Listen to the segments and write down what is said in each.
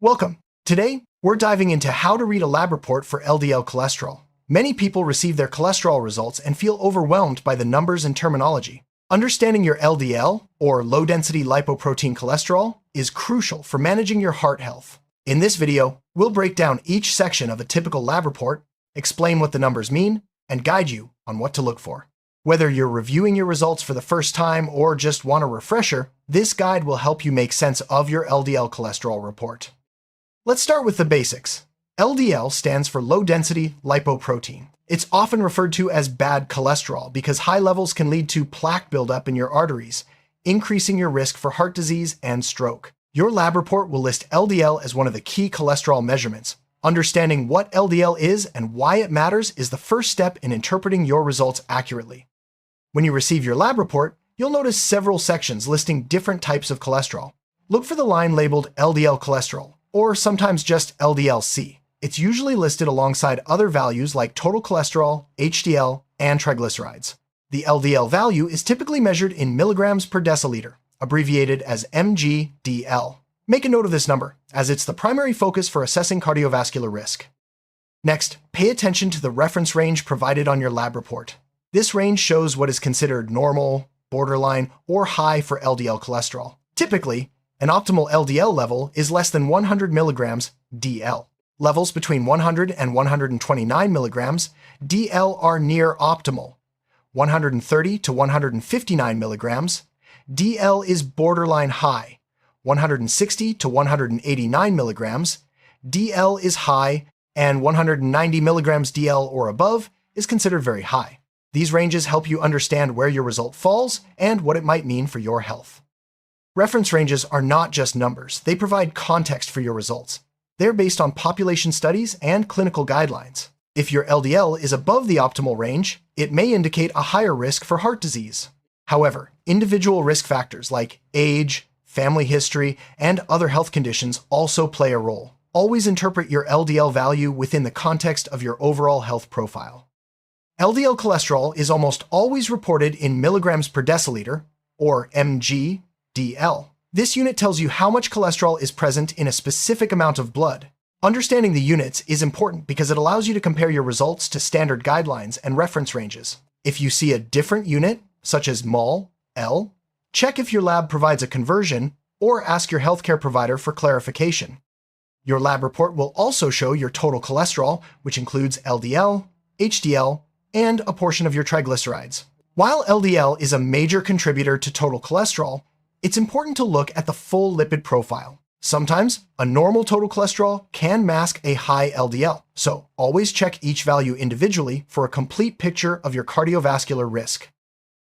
Welcome. Today, we're diving into how to read a lab report for LDL cholesterol. Many people receive their cholesterol results and feel overwhelmed by the numbers and terminology. Understanding your LDL, or low-density lipoprotein cholesterol, is crucial for managing your heart health. In this video, we'll break down each section of a typical lab report, explain what the numbers mean, and guide you on what to look for. Whether you're reviewing your results for the first time or just want a refresher, this guide will help you make sense of your LDL cholesterol report. Let's start with the basics. LDL stands for low-density lipoprotein. It's often referred to as bad cholesterol because high levels can lead to plaque buildup in your arteries, increasing your risk for heart disease and stroke. Your lab report will list LDL as one of the key cholesterol measurements. Understanding what LDL is and why it matters is the first step in interpreting your results accurately. When you receive your lab report, you'll notice several sections listing different types of cholesterol. Look for the line labeled LDL cholesterol, or sometimes just LDL-C. It's usually listed alongside other values like total cholesterol, HDL, and triglycerides. The LDL value is typically measured in milligrams per deciliter, abbreviated as mg/dl. Make a note of this number, as it's the primary focus for assessing cardiovascular risk. Next, pay attention to the reference range provided on your lab report. This range shows what is considered normal, borderline, or high for LDL cholesterol. Typically, an optimal LDL level is less than 100 milligrams DL. Levels between 100 and 129 milligrams DL are near optimal. 130 to 159 milligrams, DL is borderline high. 160 to 189 milligrams, DL is high, and 190 milligrams DL or above is considered very high. These ranges help you understand where your result falls and what it might mean for your health. Reference ranges are not just numbers, they provide context for your results. They're based on population studies and clinical guidelines. If your LDL is above the optimal range, it may indicate a higher risk for heart disease. However, individual risk factors like age, family history, and other health conditions also play a role. Always interpret your LDL value within the context of your overall health profile. LDL cholesterol is almost always reported in milligrams per deciliter, or mg/dl. This unit tells you how much cholesterol is present in a specific amount of blood. Understanding the units is important because it allows you to compare your results to standard guidelines and reference ranges. If you see a different unit, such as mol/L, check if your lab provides a conversion or ask your healthcare provider for clarification. Your lab report will also show your total cholesterol, which includes LDL, HDL, and a portion of your triglycerides. While LDL is a major contributor to total cholesterol, it's important to look at the full lipid profile. Sometimes, a normal total cholesterol can mask a high LDL, so always check each value individually for a complete picture of your cardiovascular risk.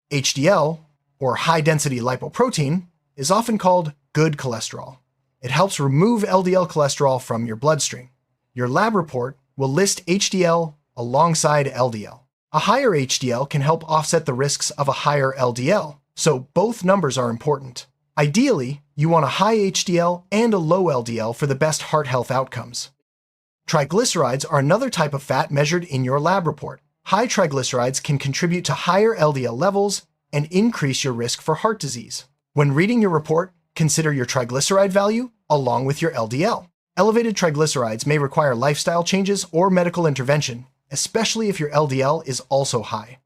HDL, or high-density lipoprotein, is often called good cholesterol. It helps remove LDL cholesterol from your bloodstream. Your lab report will list HDL alongside LDL. A higher HDL can help offset the risks of a higher LDL, so both numbers are important. Ideally, you want a high HDL and a low LDL for the best heart health outcomes. Triglycerides are another type of fat measured in your lab report. High triglycerides can contribute to higher LDL levels and increase your risk for heart disease. When reading your report, consider your triglyceride value along with your LDL. Elevated triglycerides may require lifestyle changes or medical intervention, especially if your LDL is also high.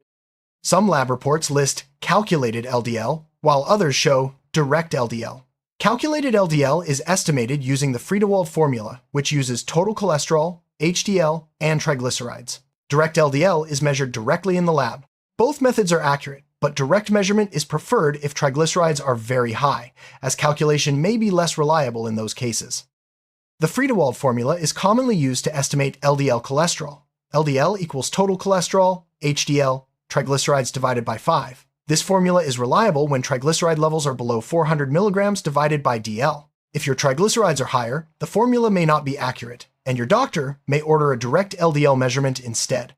Some lab reports list calculated LDL, while others show direct LDL. Calculated LDL is estimated using the Friedewald formula, which uses total cholesterol, HDL, and triglycerides. Direct LDL is measured directly in the lab. Both methods are accurate, but direct measurement is preferred if triglycerides are very high, as calculation may be less reliable in those cases. The Friedewald formula is commonly used to estimate LDL cholesterol. LDL equals total cholesterol, HDL, triglycerides divided by 5. This formula is reliable when triglyceride levels are below 400 milligrams divided by DL. If your triglycerides are higher, the formula may not be accurate, and your doctor may order a direct LDL measurement instead.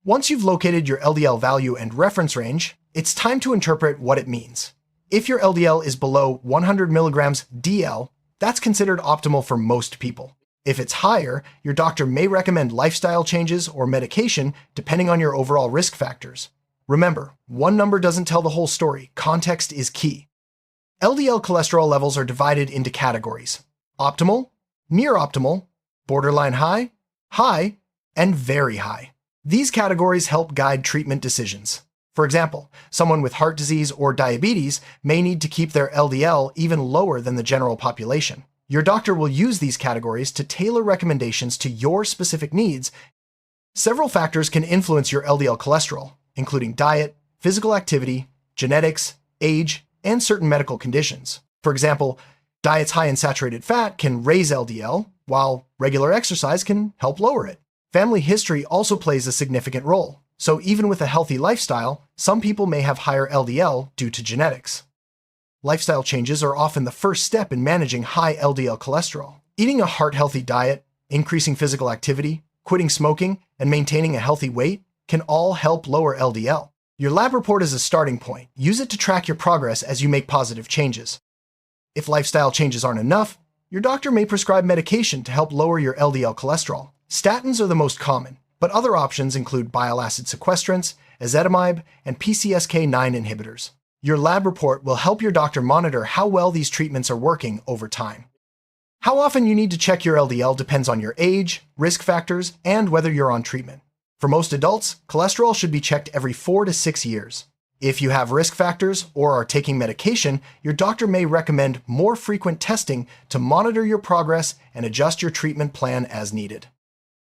Once you've located your LDL value and reference range, it's time to interpret what it means. If your LDL is below 100 milligrams DL, that's considered optimal for most people. If it's higher, your doctor may recommend lifestyle changes or medication depending on your overall risk factors. Remember, one number doesn't tell the whole story. Context is key. LDL cholesterol levels are divided into categories: optimal, near optimal, borderline high, high, and very high. These categories help guide treatment decisions. For example, someone with heart disease or diabetes may need to keep their LDL even lower than the general population. Your doctor will use these categories to tailor recommendations to your specific needs. Several factors can influence your LDL cholesterol, including diet, physical activity, genetics, age, and certain medical conditions. For example, diets high in saturated fat can raise LDL, while regular exercise can help lower it. Family history also plays a significant role. So even with a healthy lifestyle, some people may have higher LDL due to genetics. Lifestyle changes are often the first step in managing high LDL cholesterol. Eating a heart-healthy diet, increasing physical activity, quitting smoking, and maintaining a healthy weight can all help lower LDL. Your lab report is a starting point. Use it to track your progress as you make positive changes. If lifestyle changes aren't enough, your doctor may prescribe medication to help lower your LDL cholesterol. Statins are the most common, but other options include bile acid sequestrants, ezetimibe, and PCSK9 inhibitors. Your lab report will help your doctor monitor how well these treatments are working over time. How often you need to check your LDL depends on your age, risk factors, and whether you're on treatment. For most adults, cholesterol should be checked every 4 to 6 years. If you have risk factors or are taking medication, your doctor may recommend more frequent testing to monitor your progress and adjust your treatment plan as needed.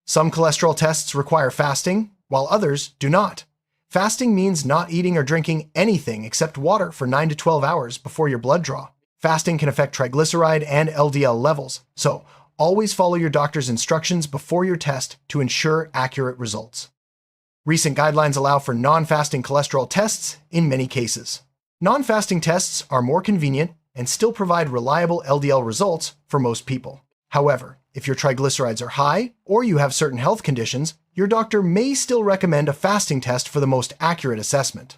Some cholesterol tests require fasting, while others do not. Fasting means not eating or drinking anything except water for 9 to 12 hours before your blood draw. Fasting can affect triglyceride and LDL levels, so always follow your doctor's instructions before your test to ensure accurate results. Recent guidelines allow for non-fasting cholesterol tests in many cases. Non-fasting tests are more convenient and still provide reliable LDL results for most people. However, if your triglycerides are high or you have certain health conditions, your doctor may still recommend a fasting test for the most accurate assessment.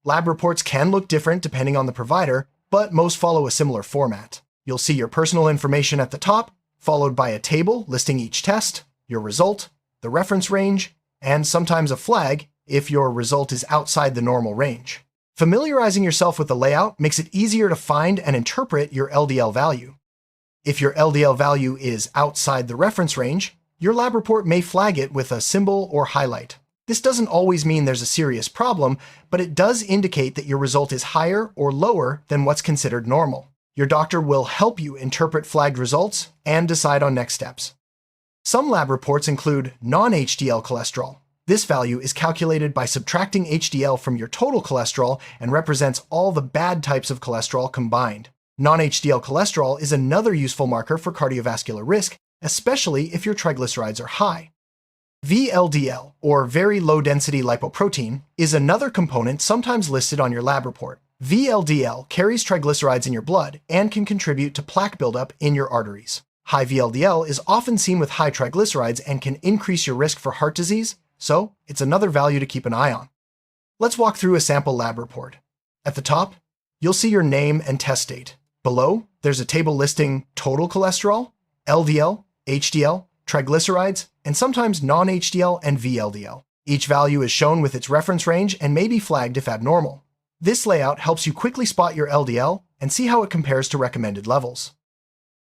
Lab reports can look different depending on the provider, but most follow a similar format. You'll see your personal information at the top, followed by a table listing each test, your result, the reference range, and sometimes a flag if your result is outside the normal range. Familiarizing yourself with the layout makes it easier to find and interpret your LDL value. If your LDL value is outside the reference range, your lab report may flag it with a symbol or highlight. This doesn't always mean there's a serious problem, but it does indicate that your result is higher or lower than what's considered normal. Your doctor will help you interpret flagged results and decide on next steps. Some lab reports include non-HDL cholesterol. This value is calculated by subtracting HDL from your total cholesterol and represents all the bad types of cholesterol combined. Non-HDL cholesterol is another useful marker for cardiovascular risk, especially if your triglycerides are high. VLDL, or very low-density lipoprotein, is another component sometimes listed on your lab report. VLDL carries triglycerides in your blood and can contribute to plaque buildup in your arteries. High VLDL is often seen with high triglycerides and can increase your risk for heart disease, so it's another value to keep an eye on. Let's walk through a sample lab report. At the top, you'll see your name and test date. Below, there's a table listing total cholesterol, LDL, HDL, triglycerides, and sometimes non-HDL and VLDL. Each value is shown with its reference range and may be flagged if abnormal. This layout helps you quickly spot your LDL and see how it compares to recommended levels.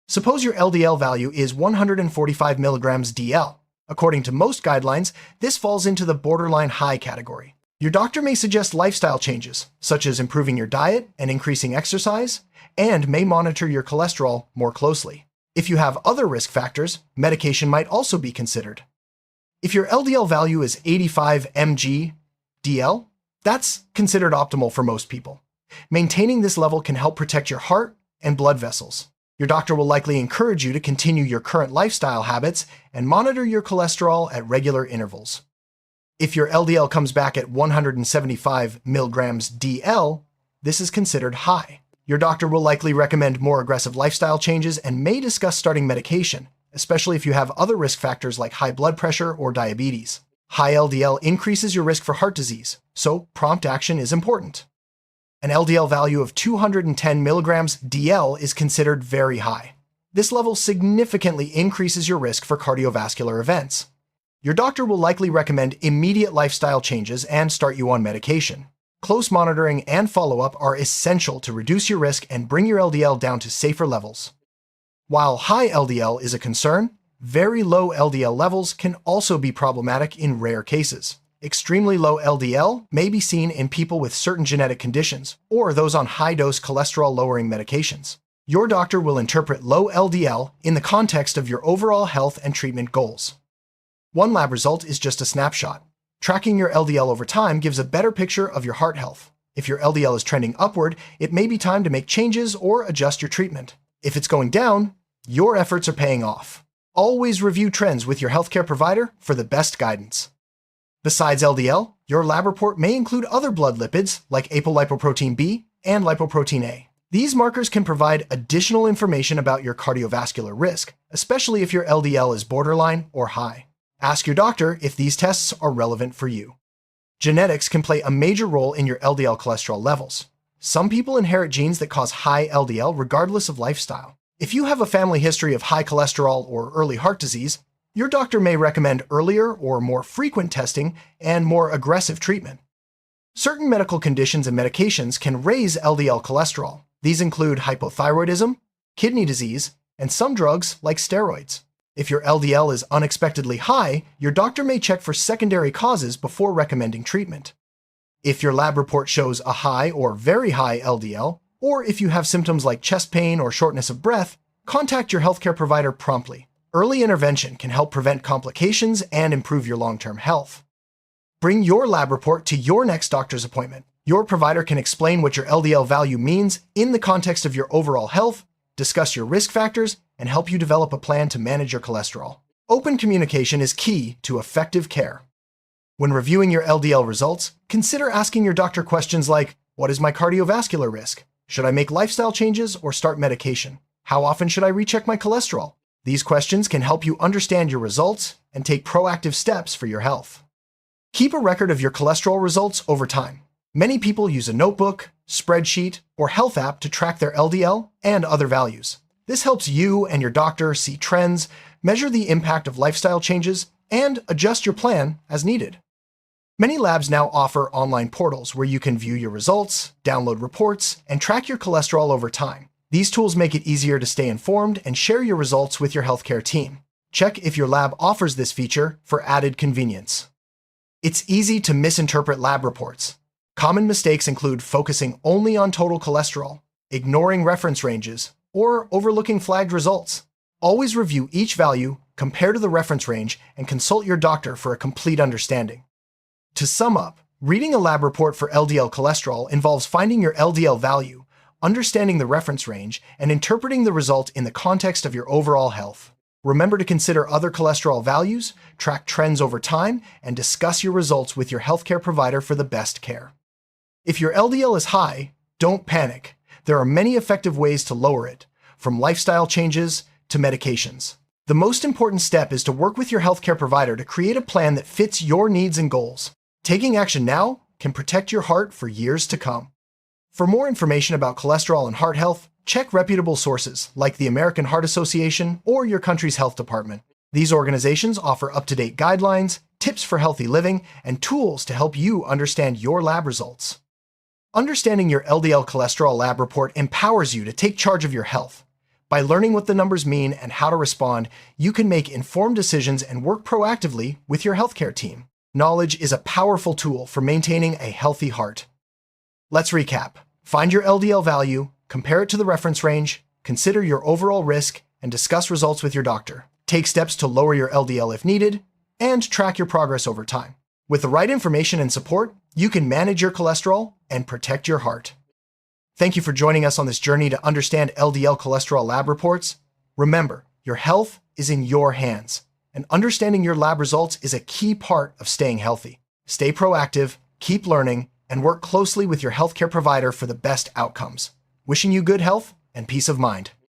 Suppose your LDL value is 145 milligrams DL. According to most guidelines, this falls into the borderline high category. Your doctor may suggest lifestyle changes, such as improving your diet and increasing exercise, and may monitor your cholesterol more closely. If you have other risk factors, medication might also be considered. If your LDL value is 85 mg DL, that's considered optimal for most people. Maintaining this level can help protect your heart and blood vessels. Your doctor will likely encourage you to continue your current lifestyle habits and monitor your cholesterol at regular intervals. If your LDL comes back at 175 milligrams DL, this is considered high. Your doctor will likely recommend more aggressive lifestyle changes and may discuss starting medication, especially if you have other risk factors like high blood pressure or diabetes. High LDL increases your risk for heart disease, so prompt action is important. An LDL value of 210 milligrams DL is considered very high. This level significantly increases your risk for cardiovascular events. Your doctor will likely recommend immediate lifestyle changes and start you on medication. Close monitoring and follow-up are essential to reduce your risk and bring your LDL down to safer levels. While high LDL is a concern, very low LDL levels can also be problematic in rare cases. Extremely low LDL may be seen in people with certain genetic conditions or those on high-dose cholesterol-lowering medications. Your doctor will interpret low LDL in the context of your overall health and treatment goals. One lab result is just a snapshot. Tracking your LDL over time gives a better picture of your heart health. If your LDL is trending upward, it may be time to make changes or adjust your treatment. If it's going down, your efforts are paying off. Always review trends with your healthcare provider for the best guidance. Besides LDL, your lab report may include other blood lipids like apolipoprotein B and lipoprotein A. These markers can provide additional information about your cardiovascular risk, especially if your LDL is borderline or high. Ask your doctor if these tests are relevant for you. Genetics can play a major role in your LDL cholesterol levels. Some people inherit genes that cause high LDL regardless of lifestyle. If you have a family history of high cholesterol or early heart disease, your doctor may recommend earlier or more frequent testing and more aggressive treatment. Certain medical conditions and medications can raise LDL cholesterol. These include hypothyroidism, kidney disease, and some drugs like steroids. If your LDL is unexpectedly high, your doctor may check for secondary causes before recommending treatment. If your lab report shows a high or very high LDL, or if you have symptoms like chest pain or shortness of breath, contact your healthcare provider promptly. Early intervention can help prevent complications and improve your long-term health. Bring your lab report to your next doctor's appointment. Your provider can explain what your LDL value means in the context of your overall health, discuss your risk factors, and help you develop a plan to manage your cholesterol. Open communication is key to effective care. When reviewing your LDL results, consider asking your doctor questions like, what is my cardiovascular risk? Should I make lifestyle changes or start medication? How often should I recheck my cholesterol? These questions can help you understand your results and take proactive steps for your health. Keep a record of your cholesterol results over time. Many people use a notebook, spreadsheet, or health app to track their LDL and other values. This helps you and your doctor see trends, measure the impact of lifestyle changes, and adjust your plan as needed. Many labs now offer online portals where you can view your results, download reports, and track your cholesterol over time. These tools make it easier to stay informed and share your results with your healthcare team. Check if your lab offers this feature for added convenience. It's easy to misinterpret lab reports. Common mistakes include focusing only on total cholesterol, ignoring reference ranges, or overlooking flagged results. Always review each value, compare to the reference range, and consult your doctor for a complete understanding. To sum up, reading a lab report for LDL cholesterol involves finding your LDL value, understanding the reference range, and interpreting the result in the context of your overall health. Remember to consider other cholesterol values, track trends over time, and discuss your results with your healthcare provider for the best care. If your LDL is high, don't panic. There are many effective ways to lower it, from lifestyle changes to medications. The most important step is to work with your healthcare provider to create a plan that fits your needs and goals. Taking action now can protect your heart for years to come. For more information about cholesterol and heart health, check reputable sources like the American Heart Association or your country's health department. These organizations offer up-to-date guidelines, tips for healthy living, and tools to help you understand your lab results. Understanding your LDL cholesterol lab report empowers you to take charge of your health. By learning what the numbers mean and how to respond, you can make informed decisions and work proactively with your healthcare team. Knowledge is a powerful tool for maintaining a healthy heart. Let's recap. Find your LDL value, compare it to the reference range, consider your overall risk, and discuss results with your doctor. Take steps to lower your LDL if needed, and track your progress over time. With the right information and support, you can manage your cholesterol and protect your heart. Thank you for joining us on this journey to understand LDL cholesterol lab reports. Remember, your health is in your hands, and understanding your lab results is a key part of staying healthy. Stay proactive, keep learning, and work closely with your healthcare provider for the best outcomes. Wishing you good health and peace of mind.